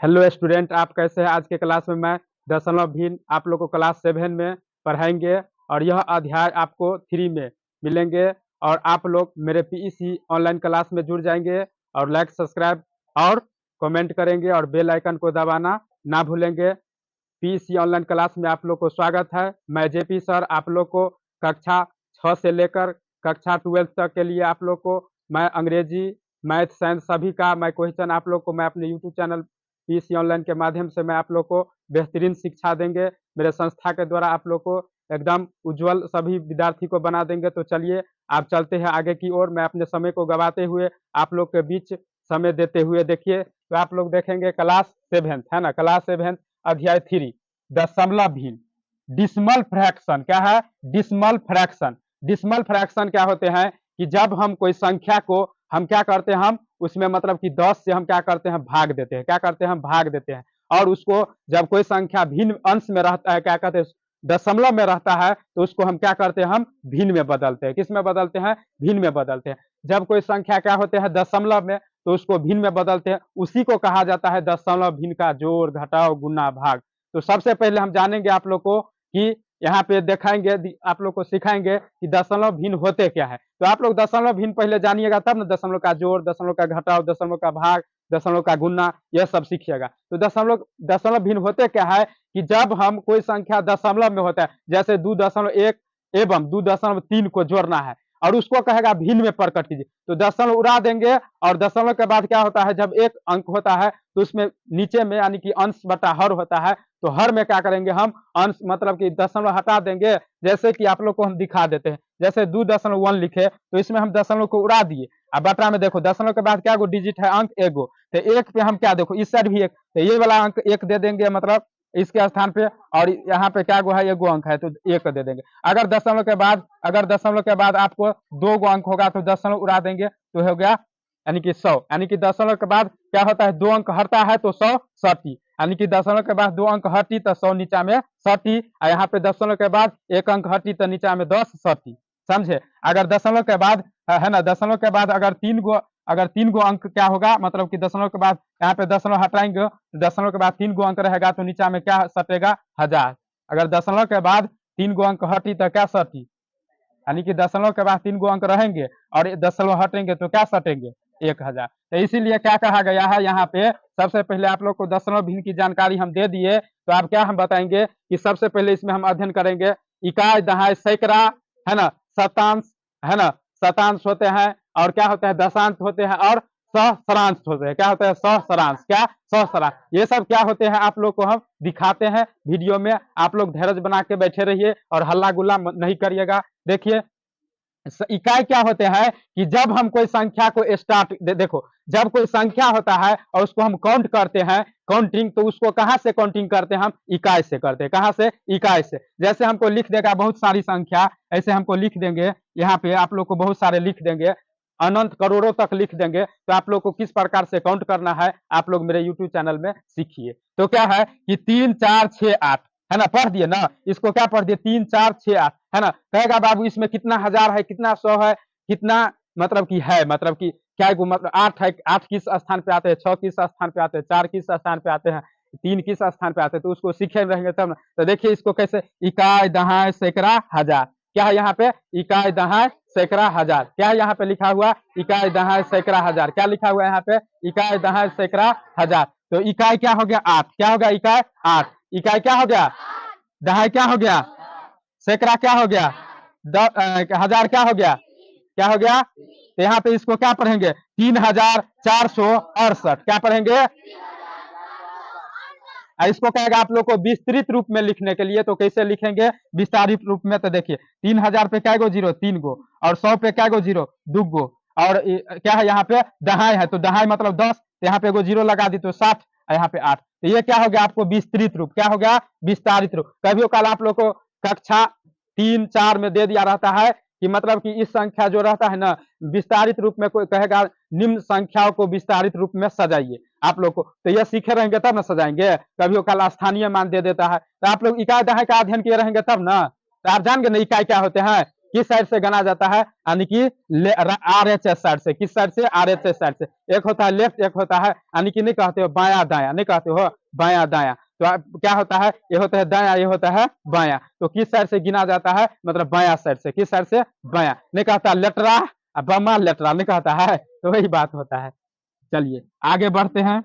Hello student, आप कैसे हैं। आज के क्लास में मैं दशमलव भिन्न आप लोग को क्लास 7 में पढ़ाएंगे और यह अध्याय आपको 3 में मिलेंगे। और आप लोग मेरे पीईसी ऑनलाइन क्लास में जुड़ जाएंगे और लाइक सब्सक्राइब और कमेंट करेंगे और बेल आइकन को दबाना ना भूलेंगे। पीईसी ऑनलाइन क्लास में आप लोग को स्वागत है। मैं जेपी सर आप लोग को कक्षा 6 से लेकर कक्षा 12 तक के लिए आप लोग को मैं अंग्रेजी, मैथ, साइंस सभी का मैं क्वेश्चन आप लोग को मैं अपने यूट्यूब चैनल पीईसी ऑनलाइन के माध्यम से मैं आप लोग को बेहतरीन शिक्षा देंगे। मेरे संस्था के द्वारा आप लोग को एकदम उज्जवल सभी विद्यार्थी को बना देंगे। तो चलिए आप चलते हैं आगे की ओर। मैं अपने समय को गवाते हुए आप लोग के बीच समय देते हुए देखिए, तो आप लोग देखेंगे क्लास 7 है ना, क्लास 7 अध्याय 3 दशमलव भिन्न डिसिमल फ्रैक्शन। क्या है? Decimal fraction. डिसिमल फ्रैक्शन क्या होते हैं कि जब हम कोई संख्या को हम क्या करते हैं, हम उसमें मतलब कि 10 से हम क्या करते हैं, भाग देते हैं। क्या करते हैं? हम भाग देते हैं। और उसको जब कोई संख्या भिन्न अंश में रहता है, क्या कहते हैं, दशमलव में रहता है, तो उसको हम क्या करते हैं, हम भिन्न में बदलते हैं। किस में बदलते हैं? भिन्न में बदलते हैं। जब कोई संख्या क्या होते हैं, दशमलव में, तो उसको भिन्न में बदलते हैं। उसी को कहा जाता है दशमलव भिन्न का जोड़, घटाव, गुना, भाग। तो सबसे पहले हम जानेंगे आप लोग को कि यहाँ पे दिखाएंगे, आप लोग को सिखाएंगे कि दशमलव भिन्न होते क्या है। तो आप लोग दशमलव भिन्न पहले जानिएगा, तब ना दशमलव का जोड़, दशमलव का घटाव, दशमलव का भाग, दशमलव का गुना, यह सब सीखिएगा। तो दशमलव भिन्न होते क्या है कि जब हम कोई संख्या दशमलव में होता है, जैसे 2.1 एवं 2.3 को जोड़ना है और उसको कहेगा भिन्न में प्रकट कीजिए, तो दशमलव उड़ा देंगे। और दशमलव के बाद क्या होता है, जब एक अंक होता है तो उसमें नीचे में यानी कि अंश बटा हर होता है, तो हर में क्या करेंगे, हम अंश मतलब कि दशमलव हटा देंगे। जैसे कि आप लोग को हम दिखा देते हैं, जैसे 2.1 लिखे तो इसमें हम दशमलव को उड़ा दिए। अब बटा में देखो दशमलव के बाद क्या गो डिजिट है, अंक एगो, तो एक पे हम क्या देखो, इस साइड भी एक, तो ये वाला अंक एक दे देंगे, मतलब इसके स्थान पे। और यहाँ पे क्या गो है, एगो अंक है तो एक दे देंगे। अगर दशमलव के बाद आपको 2 गो अंक होगा तो दशमलव उड़ा देंगे, तो हो गया यानी कि 100। यानी कि दशमलव के बाद क्या होता है, 2 अंक हटता है तो 100 सटी, यानी कि दशमलव के बाद 2 अंक हटी तो 100 नीचा में सटी। और यहाँ पे दशमलव के बाद 1 अंक हटी तो नीचा में 10 सटी। समझे? अगर दशमलव के बाद है ना, दशमलव के बाद अगर तीन गो अंक क्या होगा, मतलब कि दशमलव के बाद यहाँ पे दशमलव हटाएंगे तो दशमलव के बाद 3 गो अंक रहेगा, तो नीचा में क्या सटेगा, 1000। अगर दशमलव के बाद 3 गो अंक हटी तो क्या सटी, यानी कि दशमलव के बाद 3 गो अंक रहेंगे और दशमलव हटेंगे तो क्या सटेंगे, 1000। तो इसीलिए क्या कहा गया है यहाँ पे, सबसे पहले आप लोग को दशमलव भिन्न की जानकारी हम दे दिए, तो आप क्या हम बताएंगे कि सबसे पहले इसमें हम अध्ययन करेंगे इकाई, दहाई, सैकड़ा, है ना, शतांश, है ना, शतांश होते हैं, और क्या होते हैं, दशांश होते हैं, और सहस्रांश होते हैं। क्या होते हैं? सहस्रांश। क्या? सहस्रांश। ये सब क्या होते हैं आप लोग को हम दिखाते हैं वीडियो में। आप लोग धैर्य बना के बैठे रहिए और हल्ला गुल्ला नहीं करिएगा। देखिए इकाई क्या होते हैं कि जब हम कोई संख्या को देखो, जब कोई संख्या होता है और उसको हम काउंट करते हैं, काउंटिंग, तो उसको कहां से काउंटिंग करते हैं, हम इकाई से करते हैं। कहां से? इकाई से। जैसे हमको लिख देगा बहुत सारी संख्या, ऐसे हमको लिख देंगे, यहाँ पे आप लोग को बहुत सारे लिख देंगे, अनंत करोड़ों तक लिख देंगे। तो आप लोग को किस प्रकार से काउंट करना है, आप लोग मेरे यूट्यूब चैनल में सीखिए। तो क्या है कि 3 4 6 8, है ना, पढ़ दिए ना, इसको क्या पढ़ दिए, 3 4 6 8, है ना। कहेगा बाबू इसमें कितना हजार है, कितना 100 है, कितना मतलब कि है, मतलब कि क्या है, मतलब 8 है, 8 किस स्थान पे आते हैं, 6 किस स्थान पे आते हैं, 4 किस स्थान पे आते हैं, 3 किस स्थान पे आते हैं, तो उसको सीखे रहेंगे तब ना। तो देखिए इसको कैसे, इकाई, दहाई, सैकड़ा, हजार। क्या है यहाँ पे? इकाई, दहाई, सैकड़ा, हजार। क्या है यहाँ पे लिखा हुआ? इकाई, दहाई, सैकड़ा, हजार। क्या लिखा हुआ है यहाँ पे? इकाई, दहाई, सैकड़ा, हजार। तो इकाई क्या हो गया? 8। क्या हो गया? इकाई 8। इकाई क्या हो गया? दहाई क्या हो गया? सैकड़ा क्या हो गया? हजार क्या हो गया? क्या हो गया? तो यहाँ पे इसको क्या पढ़ेंगे? 3468। क्या पढ़ेंगे? इसको कहेगा आप लोग को विस्तृत रूप में लिखने के लिए, तो कैसे लिखेंगे विस्तारित रूप में? तो देखिए 3000 पे क्या गो जीरो? 3 गो। और 100 पे क्या गो जीरो? 2 गो। और क्या है यहाँ पे? दहाई है, तो दहाई मतलब 10, तो यहाँ पे गो जीरो लगा दी तो 60, यहाँ पे 8। तो ये क्या हो गया आपको? विस्तृत रूप। क्या हो गया? विस्तारित रूप। कभी कल आप लोग को कक्षा 3 4 में दे दिया रहता है कि मतलब कि इस संख्या जो रहता है ना, विस्तारित रूप में कोई कहेगा निम्न संख्याओं को विस्तारित रूप में सजाइए। आप लोग को तो यह सीखे रहेंगे तब ना सजाएंगे। कभी कल स्थानीय मान दे देता है, तो आप लोग इकाई दहाई का अध्ययन किए रहेंगे तब ना, तो आप जान गए ना इकाई क्या होते हैं। किस साइड से गना जाता है, यानी कि RHS साइड से। किस साइड से? RHS साइड से। एक होता है लेफ्ट, एक होता है यानी कि नहीं कहते हो बाया दाया, नहीं कहते हो बाया दाया। तो क्या होता है, ये होता है दाया, ये होता है बाया। तो किस साइड से गिना जाता है, मतलब बाया साइड से। किस साइड से? बाया। नहीं कहता लेटरा बमा लेटरा, नहीं कहता है। तो वही बात होता है। चलिए आगे बढ़ते हैं।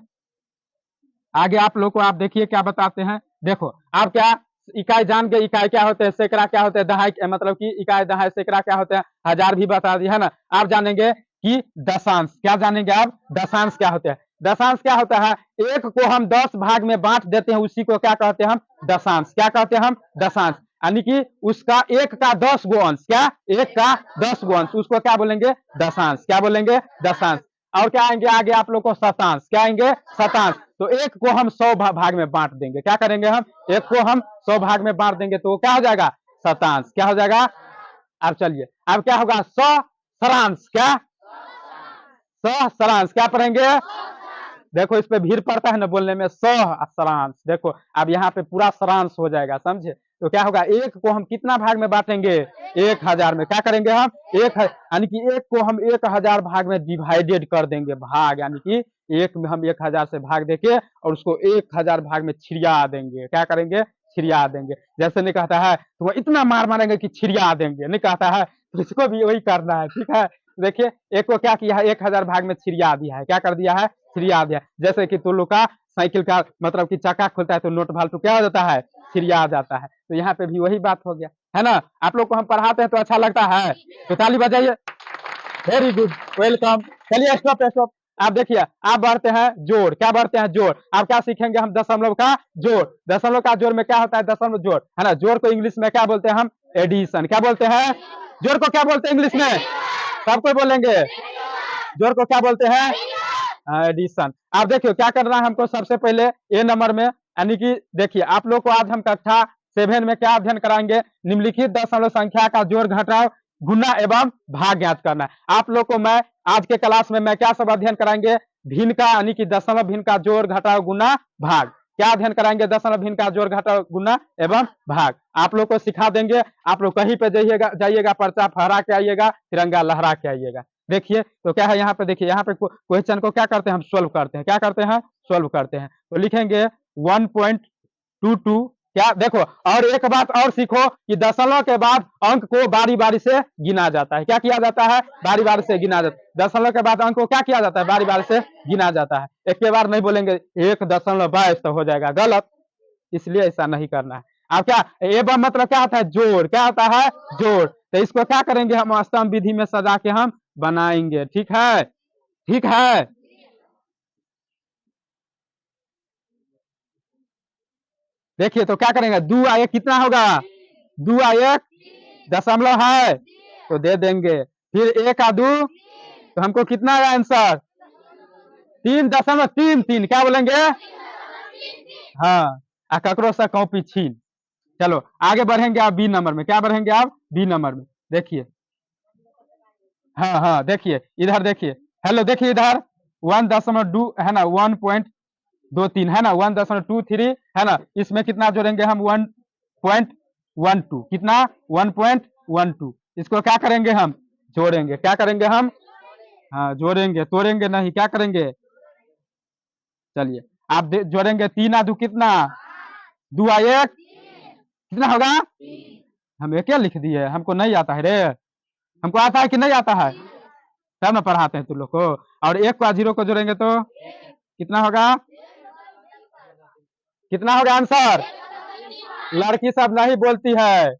आगे आप लोग को आप देखिए क्या बताते हैं। देखो आप क्या इकाई जान गए, इकाई क्या होते हैं, सैकड़ा क्या होते हैं, दहाई, मतलब कि इकाई दहाई सैकड़ा क्या होते हैं, हजार भी बता दिया है ना। आप जानेंगे कि दशांश, क्या जानेंगे आप, दशांश क्या होते हैं। दशांश क्या होता है, एक को हम 10 भाग में बांट देते हैं, उसी को क्या कहते हैं हम, दशांश। क्या कहते हैं हम, दशांश। यानी कि उसका एक का 10 गो अंश, क्या एक का 10 गो अंश, उसको क्या बोलेंगे, दशांश। क्या बोलेंगे, दशांश। और क्या आएंगे आगे आप लोग को, शतांश। क्या आएंगे, शतांश। तो एक को हम 100 भाग में बांट देंगे, क्या करेंगे हम, एक को हम 100 भाग में बांट देंगे, तो क्या हो जाएगा, शतांश। क्या हो जाएगा, अब चलिए अब क्या होगा, सहस्रांश। क्या, सहस्रांश। क्या पढ़ेंगे, देखो इस पे भीड़ पड़ता है ना बोलने में, सहस्रांश। देखो अब यहाँ पे पूरा सरांश हो जाएगा, समझे। तो क्या होगा, एक को हम कितना भाग में बांटेंगे, 1000 में। क्या करेंगे हम, यानी कि एक को हम 1000 भाग में डिवाइडेड कर देंगे, भाग, यानी कि एक में हम 1000 से भाग देके और उसको 1000 भाग में छिड़िया देंगे। क्या करेंगे, छिड़िया देंगे। जैसे नहीं कहता है तो इतना मार मारेंगे कि छिड़िया देंगे, नहीं कहता है, तो इसको भी वही करना है, ठीक है। देखिए एक को क्या किया है, 1000 भाग में छिड़िया दिया है। क्या कर दिया है, छिड़िया दिया। जैसे कि तुम लोग का साइकिल का मतलब कि चक्का खुलता है तो नोट भाल्टू क्या हो जाता है, छिड़िया जाता है। तो यहाँ पे भी वही बात हो गया है ना। आप लोग को हम पढ़ाते हैं तो अच्छा लगता है, तो ताली बजाइए। Very good, welcome. चलिए स्टॉप स्टॉप। आप देखिए आप बढ़ते हैं जोड़। क्या बढ़ते हैं, जोड़। आप क्या सीखेंगे हम, दशमलव का जोड़। दशमलव का जोड़ में क्या होता है, दशमलव जोड़, है ना। जोड़ को इंग्लिश में क्या बोलते हैं हम, एडिशन। क्या बोलते हैं, जोड़ को क्या बोलते हैं इंग्लिश में, सबको बोलेंगे, जोड़ को क्या बोलते हैं, एडिशन। आप देखियो क्या करना है हमको, सबसे पहले ए नंबर में, यानी कि देखिए आप लोग को आज हम कक्षा 7 में क्या अध्ययन कराएंगे, निम्नलिखित दशमलव संख्या का जोड़ घटाव गुना एवं भाग ज्ञात करना है। आप लोग को मैं आज के क्लास में मैं क्या सब अध्ययन कराएंगे, भिन्न का, यानी कि दशमलव भिन्न का जोड़ घटाव गुना भाग। क्या अध्ययन कराएंगे, दशमलव भिन्न का जोड़ घटाव गुना एवं भाग। आप लोग को सिखा देंगे। आप लोग कहीं पे जाइएगा पर्चा फहरा के आइएगा, तिरंगा लहरा के आइएगा। देखिए तो क्या है यहाँ पे, देखिए यहाँ पे क्वेश्चन को क्या करते हैं हम, सोल्व करते हैं। क्या करते हैं, सोल्व करते हैं। तो लिखेंगे 1.22। क्या, देखो और एक बात और सीखो कि दशमलव के बाद अंक को बारी बारी से गिना जाता है। क्या किया जाता है, बारी बारी से गिना जाता है। दशमलव के बाद अंक को क्या किया जाता है, बारी बारी से गिना जाता है। एक के बार नहीं बोलेंगे 1.22 तो हो जाएगा गलत, इसलिए ऐसा नहीं करना है। अब क्या एवं मतलब क्या होता है, जोड़। क्या होता है, जोड़। तो इसको क्या करेंगे हम, स्तंभ विधि में सजा के हम बनाएंगे, ठीक है, ठीक है। देखिए तो क्या करेंगे, 2 आ 1 कितना होगा, 2 आ 1 दशमलव है तो दे देंगे। फिर 1 आ 2 तो हमको कितना आया आंसर, 3.33। क्या बोलेंगे, हाँ, ककरो से कॉपी छीन। चलो आगे बढ़ेंगे आप बी नंबर में। क्या बढ़ेंगे आप, बी नंबर में। देखिए हाँ हाँ, देखिए इधर देखिए, हेलो देखिए इधर 1.2 है ना, 1.23 है ना, 1.23 है ना। इसमें कितना जोड़ेंगे हम, 1.12। कितना, 1.12। इसको क्या करेंगे हम, जोड़ेंगे। क्या करेंगे हम, हाँ जोड़ेंगे, तोड़ेंगे नहीं। क्या करेंगे, चलिए आप जोड़ेंगे। 3 आ 2 कितना, 2 आ 1 कितना होगा, हम एक लिख दिए, हमको नहीं आता है रे, हमको आता है कि नहीं आता है, तब ना पढ़ाते हैं तुम लोग को। और 1 को 0 को जोड़ेंगे तो कितना होगा, कितना होगा आंसर, लड़की सब नहीं बोलती है,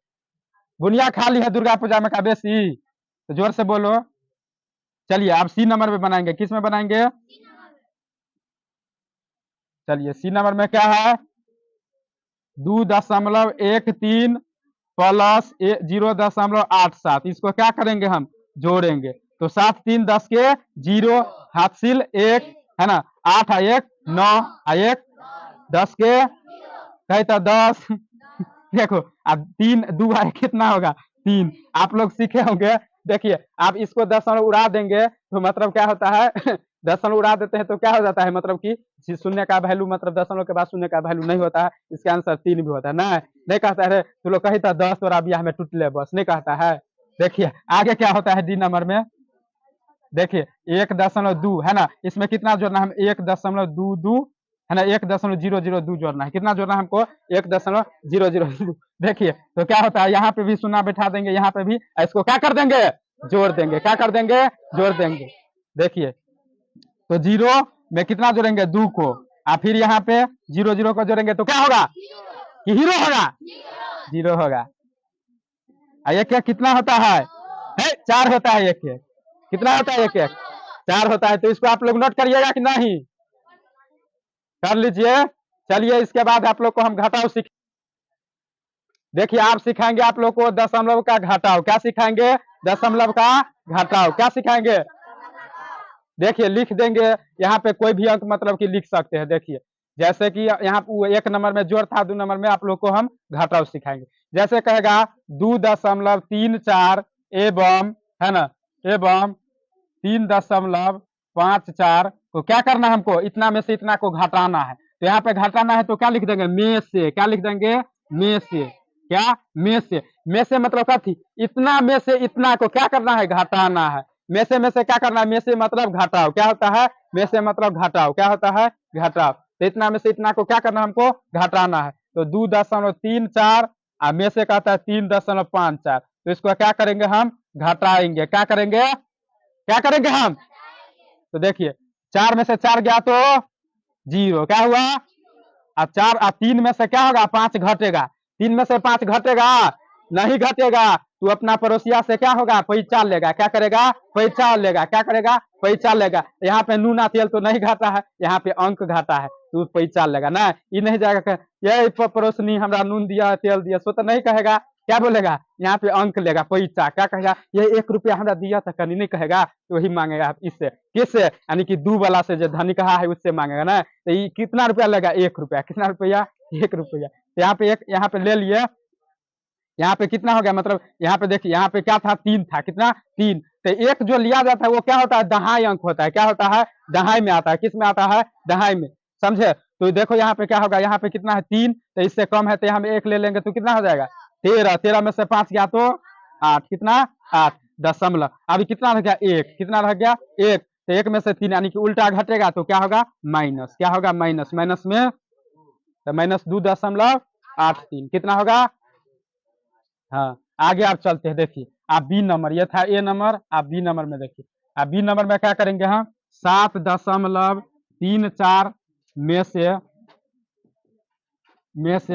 बुनिया खाली है दुर्गा पूजा में का बेसी, तो जोर से बोलो। चलिए आप सी नंबर में बनाएंगे, किस में बनाएंगे, चलिए सी नंबर में क्या है, 2.13 प्लस 0.87। इसको क्या करेंगे हम, जोड़ेंगे। तो 7 3 10 के 0 हासिल 1 है ना, 8 आ 1 9 आ 1 10 के कहे तो 10 देखो अब 3 2 आए कितना होगा, 3। आप लोग सीखे होंगे। देखिए आप इसको दशमलव उड़ा देंगे तो मतलब क्या होता है दशमलव उड़ा देते हैं तो क्या हो जाता है, मतलब कि शून्य का वैल्यू, मतलब दशमलव के बाद शून्य का वैल्यू नहीं होता है। इसका आंसर 3 भी होता है ना, नहीं कहता है तू लोग कही था 10 और अभी हमें टूट ले बस, नहीं कहता है। देखिए आगे क्या होता है डी नंबर में, देखिए 1.2 है ना, इसमें कितना जोड़ना है, हम 1.22 है ना, 1.002 जोड़ना है, कितना जोड़ना है हमको, 1.002। देखिए तो क्या होता है, यहाँ पे भी शून्य बैठा देंगे, यहाँ पे भी, इसको क्या कर देंगे, जोड़ देंगे, क्या कर देंगे, जोड़ देंगे। देखिए तो 0 में कितना जोड़ेंगे, 2 को, और फिर यहाँ पे 0 को जोड़ेंगे तो क्या होगा, कि हीरो होगा, 0 होगा। एक एक कितना होता है, 4 होता है, एक एक कितना होता है, एक एक 4 होता है। तो इसको आप लोग नोट करिएगा कि नहीं, कर लीजिए। चलिए इसके बाद आप लोग को हम घटाव सीख, देखिए आप सिखाएंगे आप लोग को दशमलव का घटाव, क्या सिखाएंगे, दशमलव का घटाव, क्या सिखाएंगे। देखिए लिख देंगे, यहाँ पे कोई भी अंक मतलब कि लिख सकते हैं। देखिए जैसे कि यहाँ 1 नंबर में जोड़ था, 2 नंबर में आप लोग को हम घटाव सिखाएंगे। जैसे कहेगा 2.34 एवं, है ना, एवं 3.54 को क्या करना है हमको, इतना में से इतना को घटाना है। तो यहाँ पे घटाना है तो क्या लिख देंगे, में से, क्या लिख देंगे, में से, क्या, में से मतलब क्या थी, इतना में से इतना को क्या करना है, घटाना है। में से क्या करना है, में से मतलब घटाव, क्या होता है, में से मतलब घटाव, क्या होता है, घटाव। तो इतना में से इतना को क्या करना है, हमको घटाना है। तो 2.34 और में से कहता है 3.54, तो इसको क्या करेंगे, हम घटाएंगे, क्या करेंगे, क्या करेंगे हम। तो देखिए 4 में से 4 गया तो 0, क्या हुआ, और 4 और 3 में से क्या होगा, 5 घटेगा, 3 में से 5 घटेगा, नहीं घटेगा, तू अपना पड़ोसिया से क्या होगा, पैसा लेगा, क्या करेगा, पैसा लेगा, क्या करेगा, पैसा लेगा। यहाँ पे नूना तेल तो नहीं घाटा है, यहाँ पे अंक घाटा है, तू पैसा लेगा ना, ये नहीं जाएगा ये पड़ोसनी हमरा नून दिया तेल दिया, सो तो नहीं कहेगा, क्या बोलेगा, यहाँ पे अंक लेगा, पैसा, क्या कहेगा, ये 1 रुपया हमरा दिया था कहीं नहीं कहेगा, तो वही मांगेगा इससे, किससे, यानी कि 2 वाला से, जो धनी कहा है उससे मांगेगा ना। तो ये कितना रुपया लेगा, 1 रुपया, कितना रुपया, 1 रुपया। तो यहाँ पे यहाँ पे ले लिए, यहाँ पे कितना हो गया, मतलब यहाँ पे देखिए, यहाँ पे क्या था, 3 था, कितना, 3। तो एक जो लिया जाता है वो क्या होता है, दहाई अंक होता है, क्या होता है, दहाई में आता है, किस में आता है, दहाई में, समझे। तो देखो यहाँ पे क्या होगा, यहाँ पे कितना है, 3, तो इससे कम है तो यहाँ में 1 ले लेंगे तो कितना हो जाएगा, 13, 13 में से 5 गया तो 8, कितना, 8 दशमलव। अभी कितना रह गया, 1, कितना रह गया, 1, तो 1 में से 3 यानी कि उल्टा घटेगा तो क्या होगा, माइनस, क्या होगा, माइनस, माइनस में, तो माइनस 2.83 कितना होगा। हाँ आगे आप चलते हैं, देखिए आप बी नंबर, ये था ए नंबर, आप बी नंबर में देखिए, आप बी नंबर में क्या करेंगे हम, 7.34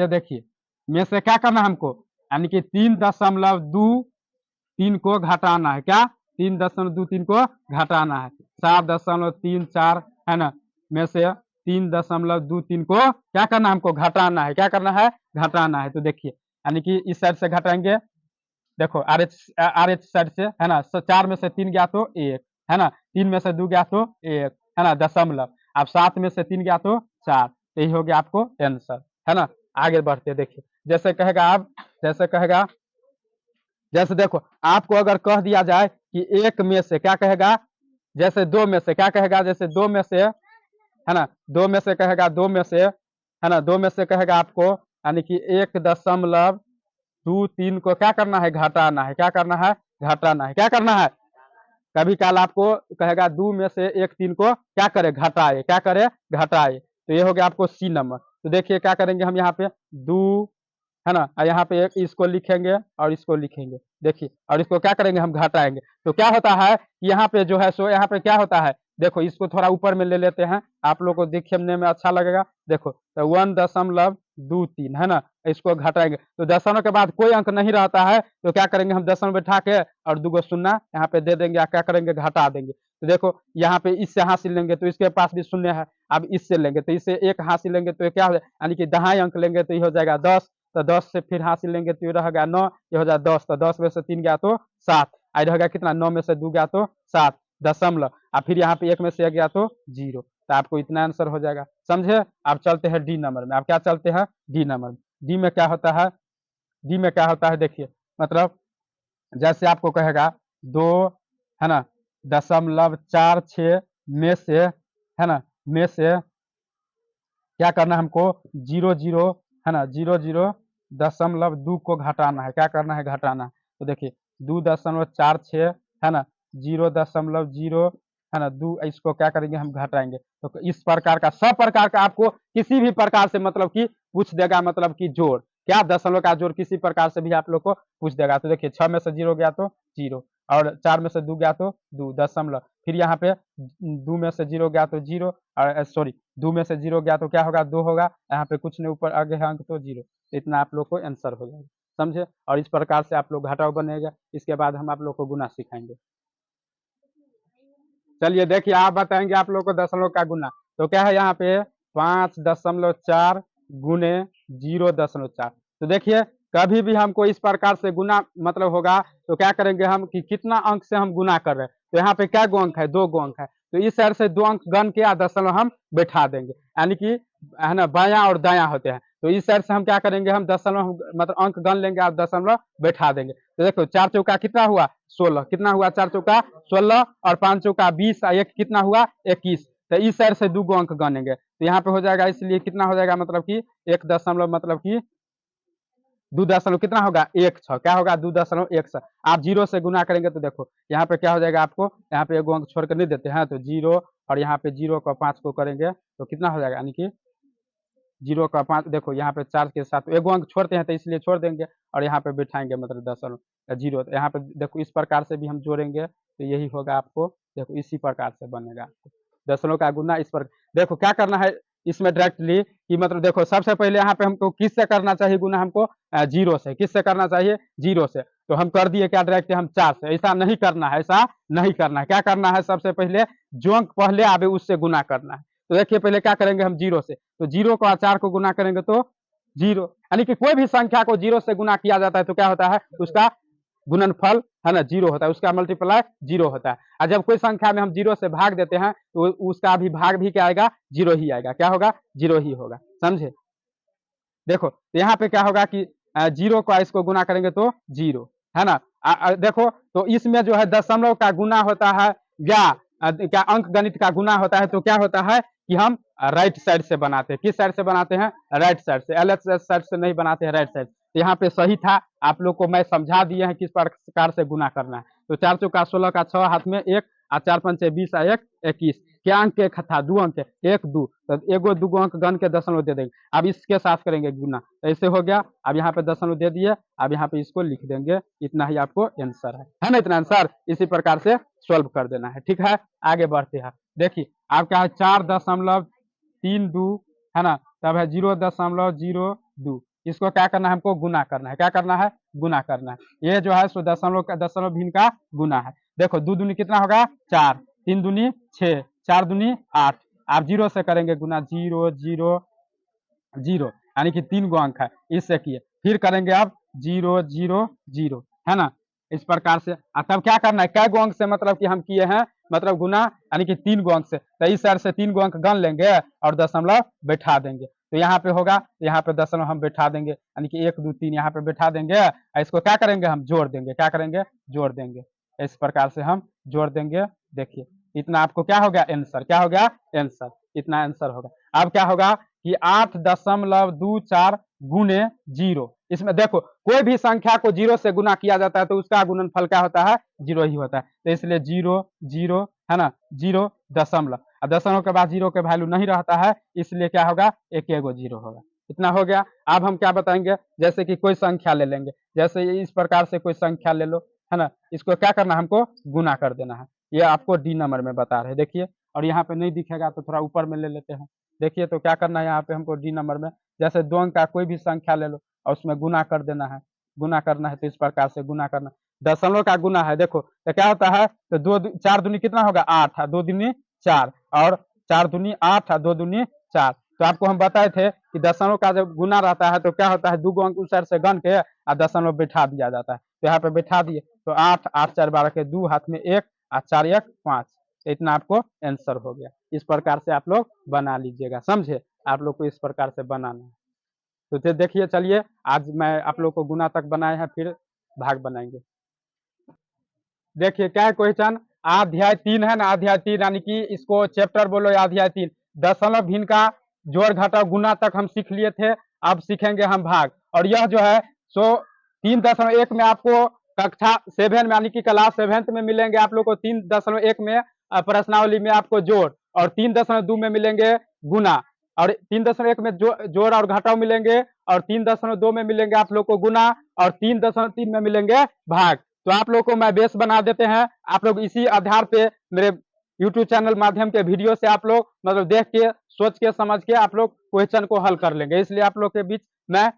देखिए, में से क्या करना है हमको, यानी कि 3.23 को घटाना है, क्या, 3.23 को घटाना है, 7.34 है ना, में से 3.23 को क्या करना है, हमको घटाना है, क्या करना है, घटाना है। तो देखिए यानी कि इस साइड से घटाएंगे, देखो आर एच साइड से, है ना, 4 में से 3 गया तो 1, है ना, 3 में से 2 गया तो 1, है ना, दशमलव। अब 7 में से 3 गया तो 4, तो यही हो गया आपको आंसर, है ना। आगे बढ़ते देखिए, जैसे कहेगा आप, जैसे कहेगा, जैसे देखो आपको अगर कह दिया जाए कि 1 में से, क्या कहेगा, जैसे 2 में से, क्या कहेगा, जैसे 2 में से, है ना, 2 में से कहेगा, 2 में से, है ना, 2 में से कहेगा आपको, यानी कि 1.23 को क्या करना है, घटाना है, क्या करना है, घटाना है, क्या करना है। कभी काल आपको कहेगा 2 में से 1.3 को क्या करे, घटाए, क्या करे, घटाए। तो ये हो गया आपको सी नंबर। तो देखिए क्या करेंगे हम, यहाँ पे 2, है ना, और यहाँ पे इसको लिखेंगे और इसको लिखेंगे, देखिए, और इसको क्या करेंगे, हम घटाएंगे। तो क्या होता है कि यहाँ पे जो है सो, यहाँ पे क्या होता है, देखो इसको थोड़ा ऊपर में ले लेते हैं, आप लोग को देखने में अच्छा लगेगा। देखो तो 1.23 है ना, इसको घटाएंगे तो दशमलव के बाद कोई अंक नहीं रहता है, तो क्या करेंगे हम, दशमलव बैठा के और 2 शून्य यहाँ पे दे देंगे, क्या करेंगे, घटा देंगे। तो देखो यहाँ पे इससे हासिल लेंगे तो इसके पास भी शून्य है, अब इससे लेंगे तो इससे 1 हासिल लेंगे तो क्या हो जाए, यानी कि दहाई अंक लेंगे तो ये हो जाएगा 10, तो 10 से फिर हासिल लेंगे तो ये रहेगा 9, ये हो जाएगा 10, तो 10 में से 3 गया तो 7, आई रहेगा कितना, 9 में से 2 गया तो 7 दशमलव, और फिर यहाँ पे 1 में से 1 गया तो 0, तो आपको इतना आंसर हो जाएगा, समझे। आप चलते हैं डी नंबर में, आप क्या चलते हैं, डी नंबर में। डी में क्या होता है, डी में क्या होता है, देखिए मतलब जैसे आपको कहेगा 2, है ना, 0.46 में से, है ना, में से क्या करना है हमको, 0.0 है ना, 0.0.2 को घटाना है, क्या करना है, घटाना है। तो देखिए 2.46 है ना, 0.0 है ना, 2 इसको क्या करेंगे हम घटाएंगे। तो इस प्रकार का सब प्रकार का आपको किसी भी प्रकार से मतलब कि पूछ देगा, मतलब कि जोड़ क्या दशमलव का जोड़ किसी प्रकार से भी आप लोग को पूछ देगा। तो देखिए 6 में से 0 गया तो 0, और 4 में से 2 गया तो 2 दशमलव, फिर यहाँ पे 2 में से 0 गया तो 0, और सॉरी 2 में से 0 गया तो क्या होगा 2 होगा, यहाँ पे कुछ नहीं, ऊपर आगे है अंक तो 0। तो इतना आप लोग को आंसर हो जाएगा, समझे। और इस प्रकार से आप लोग घटाव बनेगा। इसके बाद हम आप लोग को गुना सिखाएंगे। चलिए देखिए, आप बताएंगे आप लोग को दशमलव का गुना। तो क्या है यहाँ पे 5.4 गुने 0.4। तो देखिए कभी भी हमको इस प्रकार से गुना मतलब होगा तो क्या करेंगे हम कि कितना अंक से हम गुना कर रहे हैं। तो यहाँ पे क्या गो अंक है, 2 गो अंक है। तो इस साइड से 2 अंक गन के दशमलव हम बैठा देंगे, यानी कि है ना बायां और दायां होते हैं। तो इस साइड से हम क्या करेंगे, हम दशमलव मतलब अंक गन लेंगे और दशमलव बैठा देंगे। तो देखो 4 चौका कितना हुआ 16, कितना हुआ 4 चौका 16, और 5 चौका 20, और 1 कितना हुआ 21। तो इस साइड से 2 गो अंक गनेंगे। तो यहाँ पे हो जाएगा, इसलिए कितना हो जाएगा मतलब कि 1 दशमलव मतलब कि 2 दशमलव कितना होगा 1 6, क्या होगा 2.16। आप 0 से गुना करेंगे तो देखो यहाँ पे क्या हो जाएगा, आपको यहाँ पे 1 अंक छोड़ कर नहीं देते हैं तो 0, और यहाँ पे 0 को 5 को करेंगे तो कितना हो जाएगा, यानी कि 0 का 5, देखो यहाँ पे 4 के साथ 1 अंक छोड़ते हैं तो इसलिए छोड़ देंगे, और यहाँ पे बैठाएंगे मतलब दशमलव 0। तो यहाँ पे देखो इस प्रकार से भी हम जोड़ेंगे तो यही होगा आपको, देखो इसी प्रकार से बनेगा आपको दशमलव का गुना। इस पर देखो क्या करना है इसमें डायरेक्टली कि मतलब देखो सबसे पहले यहाँ पे हमको किससे करना चाहिए गुना, हमको 0 से। किससे करना चाहिए 0 से। तो हम कर दिए क्या डायरेक्ट हम 4 से। ऐसा नहीं करना है, ऐसा नहीं करना है। क्या करना है, सबसे पहले जो अंक पहले आवे उससे गुना करना है। तो देखिए पहले क्या करेंगे हम 0 से, तो 0 को 4 को गुना करेंगे तो 0, यानी कि कोई भी संख्या को 0 से गुना किया जाता है तो क्या होता है उसका गुणनफल है ना 0 होता है, उसका मल्टीप्लाई 0 होता है। और जब कोई संख्या में हम 0 से भाग देते हैं तो उसका भी भाग भी क्या आएगा 0 ही आएगा, क्या होगा 0 ही होगा, समझे। देखो तो यहाँ पे क्या होगा कि 0 को इसको गुना करेंगे तो 0 है ना। देखो तो इसमें जो है दशमलव का गुना होता है या क्या अंक गणित का गुना होता है तो क्या होता है कि हम राइट साइड से बनाते हैं। किस साइड से बनाते हैं, राइट साइड से, एलएचएस साइड से नहीं बनाते हैं, राइट साइड। तो यहाँ पे सही था, आप लोग को मैं समझा दिए हैं किस प्रकार से गुना करना है। तो 4 चौका 16 का 6 हाथ में 1, और 4 पंचे 20, और 1 21। क्या अंक एक था 2 अंक, 1 2, तो एगो 2 अंक गन के दशमलव दे देंगे। अब इसके साथ करेंगे गुना, तो ऐसे हो गया। अब यहाँ पे दशमलव दे दिए, अब यहाँ पे इसको लिख देंगे, इतना ही आपको आंसर है ना, इतना आंसर। इसी प्रकार से सॉल्व कर देना है, ठीक है। आगे बढ़ते हैं, देखिए आपका है 4.32 है ना, तब है 0.02। इसको क्या करना है, हमको गुना करना है। क्या करना है, गुना करना है। ये जो है सो दशमलव का दशमलव भिन्न का गुना है। देखो 2 दूनी कितना होगा 4, 3 दूनी 6, 4 दूनी 8। आप 0 से करेंगे गुना, 0 0 0, यानी कि 3 गो अंक है, इससे किए। फिर करेंगे आप 0 0 0 है ना, इस प्रकार से। तब क्या करना है, कै गो अंक से मतलब कि हम किए हैं मतलब गुना, यानी कि 3 गो अंक से। तो इस साइड से 3 गो अंक गन लेंगे और दशमलव बैठा देंगे। तो यहाँ पे होगा, यहाँ पे दशमलव हम बैठा देंगे, यानी कि 1 2 3 यहाँ पे बैठा देंगे। इसको क्या करेंगे, हम जोड़ देंगे। क्या करेंगे, जोड़ देंगे। इस प्रकार से हम जोड़ देंगे। देखिए इतना आपको क्या हो गया आंसर, क्या हो गया आंसर, इतना आंसर होगा। अब क्या होगा कि 8.24 गुने 0। इसमें देखो कोई भी संख्या को 0 से गुना किया जाता है तो उसका गुणनफल क्या होता है 0 ही होता है। तो इसलिए 0 0 है ना, 0 दशमलव, अब दशमलव के बाद 0 के वैल्यू नहीं रहता है, इसलिए क्या होगा एक 0 होगा। इतना हो गया। अब हम क्या बताएंगे, जैसे कि कोई संख्या ले लेंगे, जैसे इस प्रकार से कोई संख्या ले लो है ना, इसको क्या करना है, हमको गुना कर देना है। ये आपको डी नंबर में बता रहे हैं, देखिए। और यहाँ पे नहीं दिखेगा तो थोड़ा ऊपर में ले लेते हैं। देखिए तो क्या करना है यहाँ पे हमको डी नंबर में, जैसे 2 अंक का कोई भी संख्या ले लो और उसमें गुना कर देना है। गुना करना है तो इस प्रकार से गुना करना, दशमलव का गुना है। देखो तो क्या होता है, तो 4 दूनी कितना होगा 8, 2 दूनी 4, और 4 दूनी 8, 2 दूनी 4। तो आपको हम बताए थे कि दशमलव का जब गुना रहता है तो क्या होता है 2 गो अंक उस साइड से गन के और दशमलव बैठा दिया जाता है। तो यहाँ पे बैठा दिए तो 8 8 4 12 के 2 हाथ में 1, और 4 1 5। इतना आपको आंसर हो गया। इस प्रकार से आप लोग बना लीजिएगा, समझे। आप लोग को इस प्रकार से बनाना है। तो देखिए चलिए, आज मैं आप लोग को गुना तक बनाए हैं, फिर भाग बनाएंगे। देखिए क्या है क्वेश्चन, अध्याय 3 है ना, अध्याय 3 यानी कि इसको चैप्टर बोलो या अध्याय 3, दशमलव भिन्न का जोड़ घटाव गुना तक हम सीख लिए थे। अब सीखेंगे हम भाग। और यह जो है सो 3.1 में आपको कक्षा 7 में यानी कि क्लास 7th में मिलेंगे आप लोग को 3.1 में प्रश्नावली में आपको जोड़, और 3.2 में मिलेंगे गुना, और 3.1 में जोड़ और घटाव मिलेंगे, और 3.2 में मिलेंगे आप लोग को गुना, और 3.3 में मिलेंगे भाग। तो आप लोग को मैं बेस बना देते हैं, आप लोग इसी आधार पे मेरे यूट्यूब चैनल माध्यम के वीडियो से आप लोग मतलब देख के सोच के समझ के आप लोग क्वेश्चन को हल कर लेंगे, इसलिए आप लोग के बीच मैं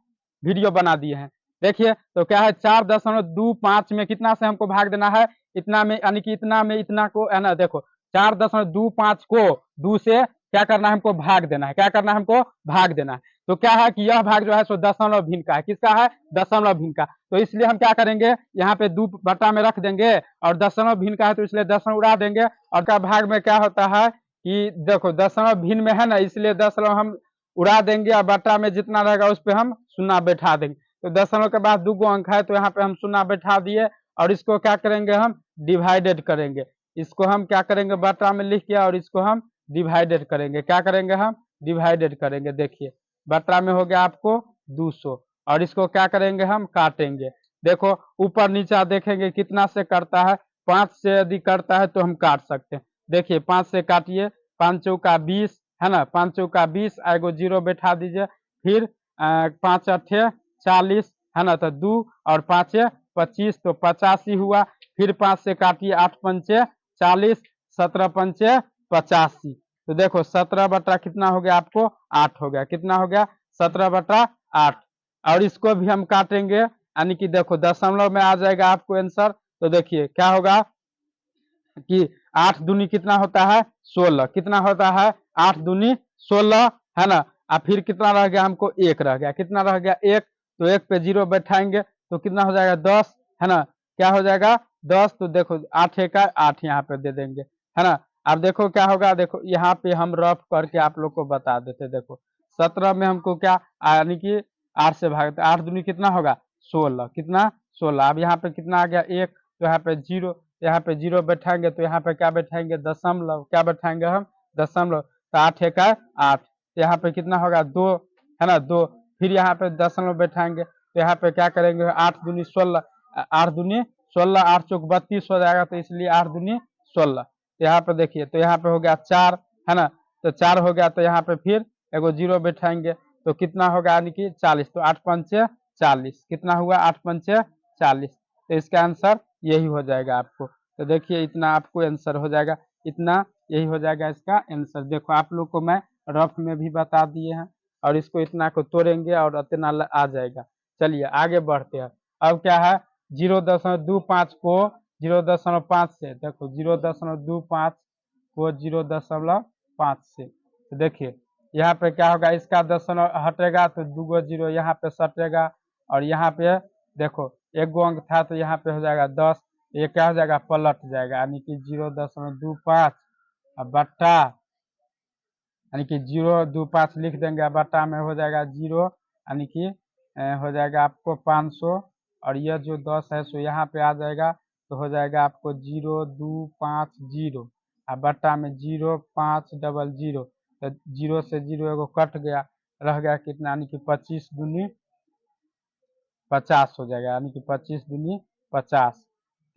वीडियो बना दिए हैं। देखिए तो क्या है 4.25 में कितना से हमको भाग देना है, इतना में यानी कि इतना में इतना को है ना, देखो 4.25 को 2 से क्या करना है हमको भाग देना है, क्या करना है हमको भाग देना है। तो क्या है कि यह भाग जो है सो दशमलव भिन्न का है, किसका है, दशमलव भिन्न का। तो इसलिए हम क्या करेंगे यहाँ पे 2 बटा में रख देंगे, और दशमलव भिन्न का है तो इसलिए दशमलव उड़ा देंगे, और का भाग में क्या होता है कि देखो दशमलव भिन्न में है ना, इसलिए दशमलव हम उड़ा देंगे, और बटा में जितना रहेगा उस पर हम शून्य बैठा देंगे। तो दशमलव के बाद 2 अंक है तो यहाँ पे हम शून्य बैठा दिए, और इसको क्या करेंगे हम डिवाइडेड करेंगे, इसको हम क्या करेंगे बटा में लिख के, और इसको हम डिवाइडेड करेंगे, क्या करेंगे हम डिवाइडेड करेंगे। देखिए बटा में हो गया आपको 200, और इसको क्या करेंगे हम काटेंगे। देखो ऊपर नीचा देखेंगे कितना से करता है, 5 से यदि करता है तो हम काट सकते हैं। देखिए 5 से काटिए, 5 चौका 20 है ना, 5 चौका 20, एगो 0 बैठा दीजिए, फिर 5 अट्ठे 40 है ना, तो 2 और 5 25 तो 85 हुआ। फिर 5 से काटिए, 8 पंचे 40, 17 पंचे 85। तो देखो 17 बटा कितना हो गया आपको 8 हो गया, कितना हो गया 17 बटा 8। और इसको भी हम काटेंगे, यानी कि देखो दशमलव में आ जाएगा आपको आंसर। तो देखिए क्या होगा कि 8 दूनी कितना होता है 16, कितना होता है 8 दूनी 16 है ना। अब फिर कितना रह गया हमको 1 रह गया, कितना रह गया 1, तो 1 पे 0 बैठाएंगे तो कितना हो जाएगा 10 है ना, क्या हो जाएगा 10। तो देखो 8 का 8 यहाँ पे दे देंगे है ना। अब देखो क्या होगा, देखो यहाँ पे हम रफ करके आप लोग को बता देते। देखो 17 में हमको क्या यानी कि 8 से भागते, 8 दूनी कितना होगा 16, कितना 16। अब यहाँ पे कितना आ गया 1, तो यहाँ पे 0, यहाँ पे 0 बैठाएंगे तो यहाँ पे क्या बैठाएंगे दशमलव, क्या बैठाएंगे हम दशमलव। तो 8 का 8, तो यहाँ पे कितना होगा 2 है ना 2। फिर यहाँ पे दशमलव बैठाएंगे तो यहाँ पे क्या करेंगे 8 दूनी 16, 8 दूनी 16, 8 चौक 32 हो जाएगा, तो इसलिए 8 दूनी 16। तो यहाँ पे देखिए तो यहाँ पे हो गया 4 है ना, तो 4 हो गया, तो यहाँ पे फिर एगो 0 बैठाएंगे तो कितना होगा यानी कि 40, तो 8 पंचे 40, कितना हुआ 8 पंचे 40। तो इसका आंसर यही हो जाएगा आपको। तो देखिए इतना आपको आंसर हो जाएगा, इतना यही हो जाएगा इसका आंसर। देखो आप लोग को मैं रफ में भी बता दिए हैं, और इसको इतना को तोड़ेंगे और इतना आ जाएगा। चलिए आगे बढ़ते हैं। अब क्या है 0.25 को 0.5 से, देखो 0.25 को 0.5 से, तो देखिए यहाँ पे क्या होगा, इसका दशमलव हटेगा तो 2 गो 0 यहाँ पे सटेगा, और यहाँ पे देखो 1 गो अंक था तो यहाँ पे हो जाएगा 10, ये क्या हो जाएगा पलट जाएगा, यानी कि 0.25 बट्टा, यानी कि 0.25 लिख देंगे, बट्टा में हो जाएगा 0, यानी कि हो जाएगा आपको 500, और यह जो 10 है सो यहाँ पे आ जाएगा, तो हो जाएगा आपको 0.250, और बट्टा में 0.500, तो 0 से 0 एगो कट गया, रह गया कितना, यानी कि 25 दूनी 50 हो जाएगा, यानी कि 25 दूनी 50।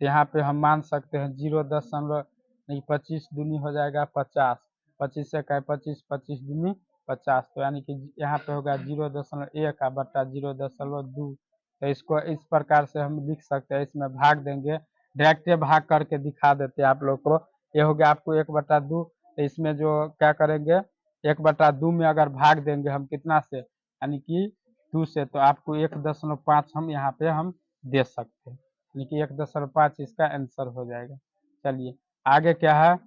तो यहाँ पे हम मान सकते हैं 0.25 दूनी हो जाएगा 50, 25 से का 25, 25 दूनी 50, तो यानी कि यहाँ पे होगा 0.1 बट्टा 0.2। तो इसको इस प्रकार से हम लिख सकते हैं, इसमें भाग देंगे, डायरेक्ट भाग करके दिखा देते हैं आप लोग को। ये हो गया आपको 1/2, तो इसमें जो क्या करेंगे 1/2 में अगर भाग देंगे हम कितना से, यानी कि 2 से, तो आपको 1.5 हम यहाँ पे हम दे सकते हैं, यानी कि 1.5 इसका आंसर हो जाएगा। चलिए आगे क्या है,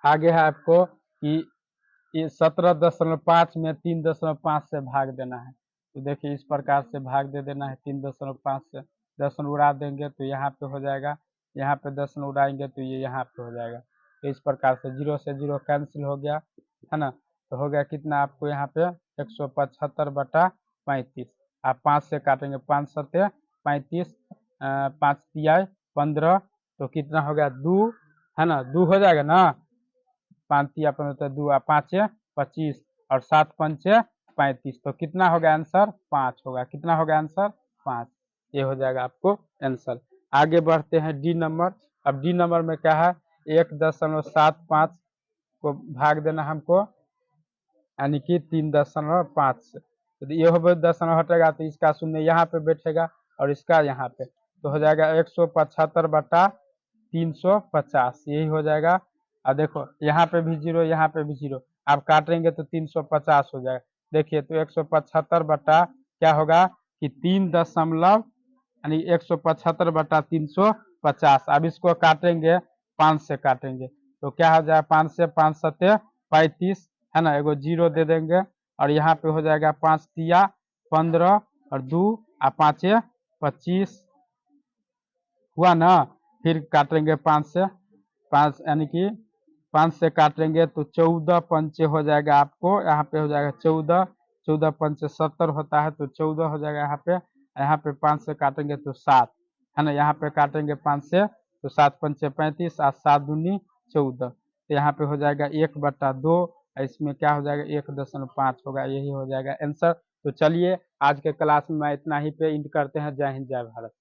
आगे है आपको कि 17.5 में 3.5 से भाग देना है। तो देखिए इस प्रकार से भाग दे देना है 3.5 से, दशमलव उड़ा देंगे तो यहाँ पे हो जाएगा, यहाँ पे दशमलव उड़ाएंगे तो ये यहाँ पे हो जाएगा। तो इस प्रकार से 0 से 0 कैंसिल हो गया है ना, तो हो गया कितना आपको यहाँ पे 175/35। आप 5 से काटेंगे, 5 सत्ते 35, 5 तिया 15, तो कितना हो गया 2 है ना, 2 हो जाएगा ना, 5 तिया 15 तो 2 5 25, और 7 पंचे 35, तो कितना होगा आंसर 5 होगा, कितना होगा आंसर 5। ये हो जाएगा आपको आंसर। आगे बढ़ते हैं डी नंबर। अब डी नंबर में क्या है, 1.75 को भाग देना हमको, यानी कि 3.5 से। तो ये हो 10 हटेगा तो इसका शून्य यहाँ पे बैठेगा और इसका यहाँ पे, तो हो जाएगा 175/350, यही हो जाएगा। और देखो यहाँ पे भी जीरो, यहाँ पे भी जीरो, आप काटेंगे तो 350 हो जाएगा। देखिए तो 175 बटा क्या होगा कि 3 दशमलव, यानी 175/350। अब इसको काटेंगे 5 से काटेंगे तो क्या हो जाएगा, 5 से 5 सत्ते 35 है ना, एगो जीरो दे देंगे और यहाँ पे हो जाएगा 5 तिया 15 और 2 और 5 25 हुआ ना। फिर काटेंगे 5 से, 5 यानी कि 5 से काटेंगे तो 14 पंचे हो जाएगा आपको, यहाँ पे हो जाएगा 14, 14 पंचे 70 होता है तो 14 हो जाएगा यहाँ पे 5 से काटेंगे तो 7 है ना, यहाँ पे काटेंगे 5 से तो 7 पंचे 35 और 7 दूनी 14, तो यहाँ पे हो जाएगा 1/2, इसमें क्या हो जाएगा 1.5 होगा, यही हो जाएगा आंसर। तो चलिए आज के क्लास में इतना ही पे इंड करते हैं। जय हिंद जय भारत।